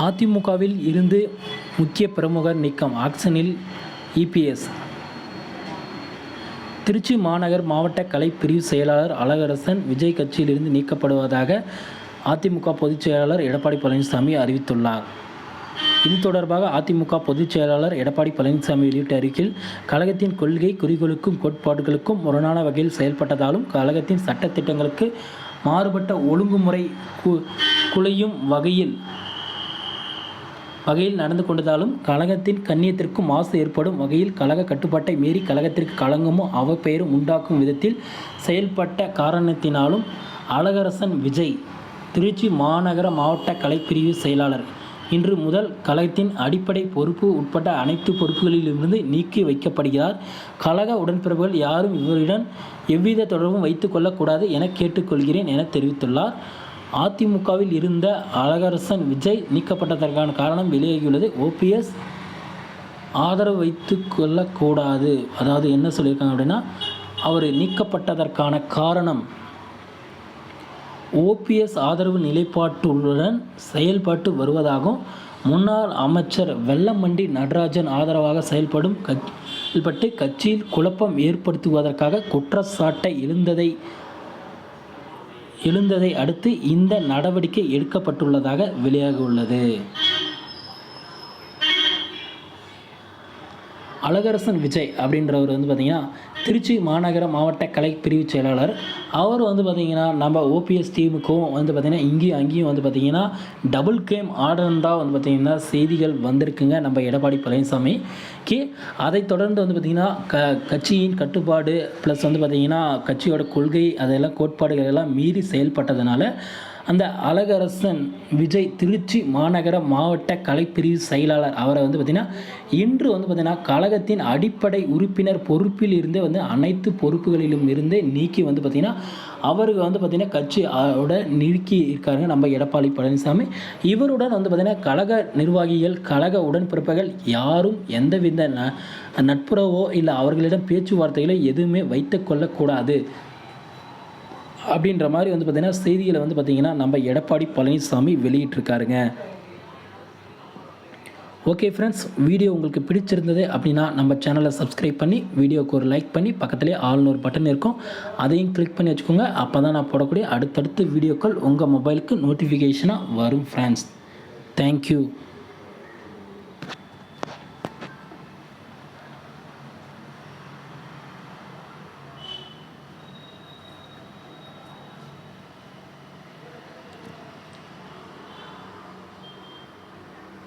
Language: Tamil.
அதிமுகவில் இருந்து முக்கிய பிரமுகர் நீக்கம் ஆக்ஷனில் இபிஎஸ். திருச்சி மாநகர் மாவட்ட கலைப்பிரிவு செயலாளர் அழகரசன் விஜய் கட்சியிலிருந்து நீக்கப்படுவதாக அதிமுக பொதுச் செயலாளர் எடப்பாடி பழனிசாமி அறிவித்துள்ளார். இது தொடர்பாக அதிமுக பொதுச் செயலாளர் எடப்பாடி பழனிசாமி வெளியிட்ட அறிக்கையில், கழகத்தின் கொள்கை குறிக்கோளுக்கும் கோட்பாடுகளுக்கும் முரணான வகையில் செயல்பட்டதாலும், கழகத்தின் சட்டத்திட்டங்களுக்கு மாறுபட்ட ஒழுங்குமுறை குலையும் வகையில் நடந்து கொண்டதாலும், கழகத்தின் கண்ணியத்திற்கு மாசு ஏற்படும் வகையில் கழக கட்டுப்பாட்டை மீறி கழகத்திற்கு களங்கமும் அவப்பெயரும் உண்டாக்கும் விதத்தில் செயல்பட்ட காரணத்தினாலும் அழகரசன் விஜய் திருச்சி மாநகர மாவட்ட கலைப்பிரிவு செயலாளர் இன்று முதல் கழகத்தின் அடிப்படை பொறுப்பு உட்பட்ட அனைத்து பொறுப்புகளிலிருந்து நீக்கி வைக்கப்படுகிறார். கழக உடன்பிறப்புகள் யாரும் இவருடன் எவ்வித தொடர்பும் வைத்துக் கொள்ளக்கூடாது என கேட்டுக்கொள்கிறேன் என தெரிவித்துள்ளார். அதிமுகவில் இருந்த அழகரசன் விஜய் நீக்கப்பட்டதற்கான காரணம் வெளியாகியுள்ளது. ஓபிஎஸ் ஆதரவு வைத்து கொள்ளக்கூடாது. அதாவது என்ன சொல்லியிருக்காங்க அப்படின்னா, அவர் நீக்கப்பட்டதற்கான காரணம் ஓபிஎஸ் ஆதரவு நிலைப்பாட்டுடன் செயல்பட்டு வருவதாகவும், முன்னாள் அமைச்சர் வெல்லமண்டி நடராஜன் ஆதரவாக செயல்பட்டு கட்சியில் குழப்பம் ஏற்படுத்துவதற்காக குற்றச்சாட்டை எழுந்ததை அடுத்து இந்த நடவடிக்கை எடுக்கப்பட்டுள்ளதாக வெளியாகியுள்ளது. அழகரசன் விஜய் அப்படின்றவர் பார்த்திங்கன்னா திருச்சி மாநகர மாவட்ட கலை பிரிவு செயலாளர். அவர் பார்த்திங்கன்னா நம்ம ஓபிஎஸ் டீமுக்கும் பார்த்திங்கன்னா இங்கேயும் அங்கேயும் பார்த்திங்கன்னா டபுள் கேம் ஆர்டர்ந்தான் பார்த்திங்கன்னா செய்திகள் வந்திருக்குங்க நம்ம எடப்பாடி பழனிசாமிக்கு. அதைத் தொடர்ந்து பார்த்திங்கன்னா கட்சியின் கட்டுப்பாடு ப்ளஸ் பார்த்திங்கன்னா கட்சியோட கொள்கை அதெல்லாம் கோட்பாடுகள் எல்லாம் மீறி செயல்பட்டதுனால அந்த அழகரசன் விஜய் திருச்சி மாநகர மாவட்ட கலைப்பிரிவு செயலாளர் அவரை பார்த்திங்கன்னா இன்று பார்த்திங்கன்னா கழகத்தின் அடிப்படை உறுப்பினர் பொறுப்பில் இருந்தே அனைத்து பொறுப்புகளிலும் இருந்தே நீக்கி பார்த்திங்கன்னா அவருக்கு பார்த்திங்கன்னா கட்சியோட நீக்கி இருக்காருங்க நம்ம எடப்பாடி பழனிசாமி. இவருடன் பார்த்திங்கன்னா கழக நிர்வாகிகள் கழக உடன்பிறப்புகள் யாரும் எந்தவித நட்புறவோ இல்லை அவர்களிடம் பேச்சுவார்த்தைகளை எதுவுமே வைத்து கொள்ளக்கூடாது அப்படின்ற மாதிரி பார்த்திங்கன்னா செய்திகளை பார்த்திங்கன்னா நம்ம எடப்பாடி பழனிசாமி வெளியிட்டிருக்காருங்க. ஓகே ஃப்ரெண்ட்ஸ், வீடியோ உங்களுக்கு பிடிச்சிருந்தது அப்படின்னா நம்ம சேனலை சப்ஸ்கிரைப் பண்ணி வீடியோவுக்கு ஒரு லைக் பண்ணி பக்கத்துலேயே ஆல்னு ஒரு பட்டன் இருக்கும், அதையும் கிளிக் பண்ணி வச்சுக்கோங்க. அப்போ தான் நான் போடக்கூடிய அடுத்தடுத்த வீடியோக்கள் உங்கள் மொபைலுக்கு நோட்டிஃபிகேஷனாக வரும் ஃப்ரெண்ட்ஸ். தேங்க்யூ.